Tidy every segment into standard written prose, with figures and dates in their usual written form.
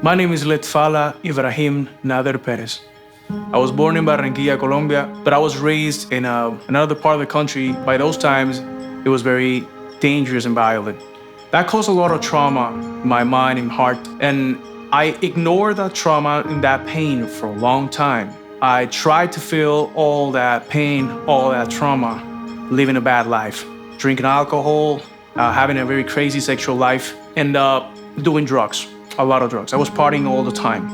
My name is Letfala Ibrahim Nader Perez. I was born in Barranquilla, Colombia, but I was raised in another part of the country. By those times, it was very dangerous and violent. That caused a lot of trauma in my mind and heart, and I ignored that trauma and that pain for a long time. I tried to feel all that pain, all that trauma, living a bad life, drinking alcohol, having a very crazy sexual life, and doing drugs. A lot of drugs. I was partying all the time.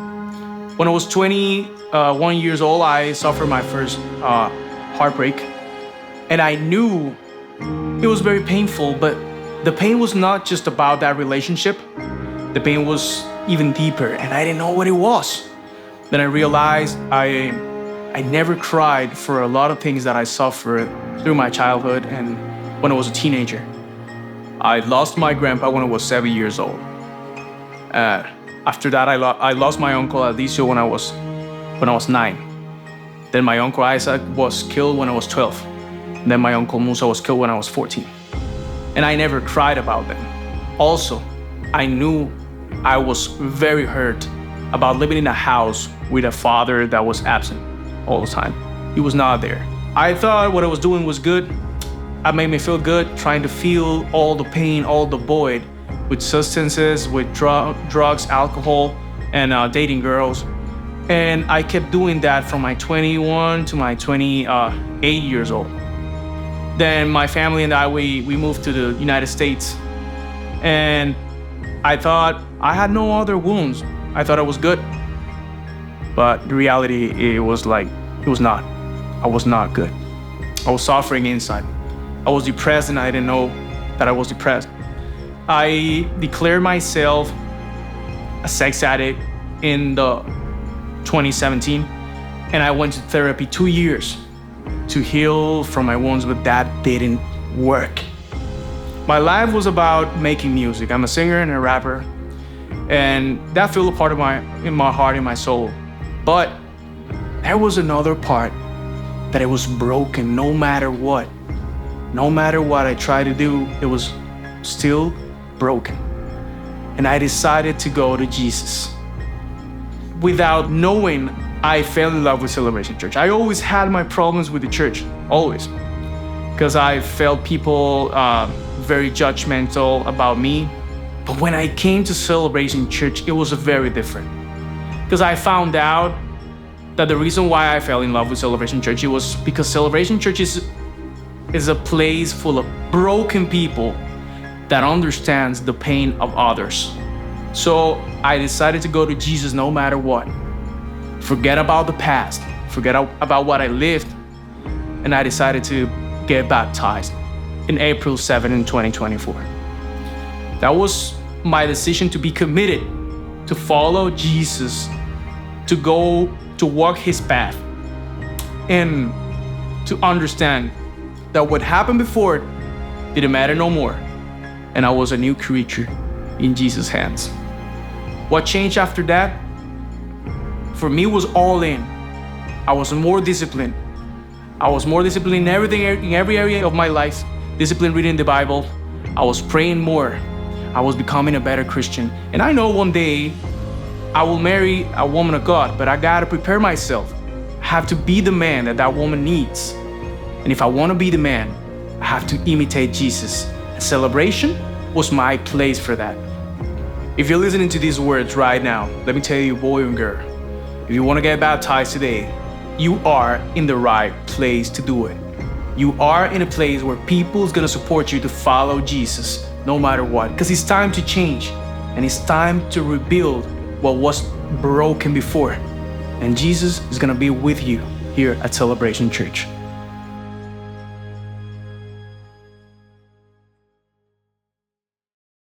When I was 21 years old, I suffered my first heartbreak. And I knew it was very painful, but the pain was not just about that relationship. The pain was even deeper, and I didn't know what it was. Then I realized I never cried for a lot of things that I suffered through my childhood and when I was a teenager. I lost my grandpa when I was 7 years old. After that, I lost my uncle Alicio when I was 9. Then my uncle Isaac was killed when I was 12. And then my uncle Musa was killed when I was 14. And I never cried about them. Also, I knew I was very hurt about living in a house with a father that was absent all the time. He was not there. I thought what I was doing was good. It made me feel good, trying to feel all the pain, all the void, with substances, with drugs, alcohol, and dating girls. And I kept doing that from my 21 to my 28 years old. Then my family and I, we moved to the United States. And I thought I had no other wounds. I thought I was good. But the reality, it was not. I was not good. I was suffering inside. I was depressed and I didn't know that I was depressed. I declared myself a sex addict in 2017, and I went to therapy 2 years to heal from my wounds, but that didn't work. My life was about making music. I'm a singer and a rapper, and that filled a part in my heart and my soul. But there was another part that it was broken no matter what. No matter what I tried to do, it was still broken. And I decided to go to Jesus. Without knowing, I fell in love with Celebration Church. I always had my problems with the church, always. Because I felt people very judgmental about me. But when I came to Celebration Church, it was very different. Because I found out that the reason why I fell in love with Celebration Church, it was because Celebration Church is a place full of broken people that understands the pain of others. So I decided to go to Jesus no matter what. Forget about the past, forget about what I lived, and I decided to get baptized in April 7, 2024. That was my decision to be committed, to follow Jesus, to go to walk his path, and to understand that what happened before didn't matter no more. And I was a new creature in Jesus' hands. What changed after that? For me, was all in. I was more disciplined. I was more disciplined in everything, in every area of my life. Disciplined reading the Bible. I was praying more. I was becoming a better Christian. And I know one day I will marry a woman of God, but I gotta prepare myself. I have to be the man that woman needs. And if I wanna be the man, I have to imitate Jesus. Celebration was my place for that. If you're listening to these words right now, let me tell you, boy and girl, if you want to get baptized today, you are in the right place to do it. You are in a place where people is going to support you to follow Jesus no matter what, because it's time to change and it's time to rebuild what was broken before. And Jesus is going to be with you here at Celebration Church.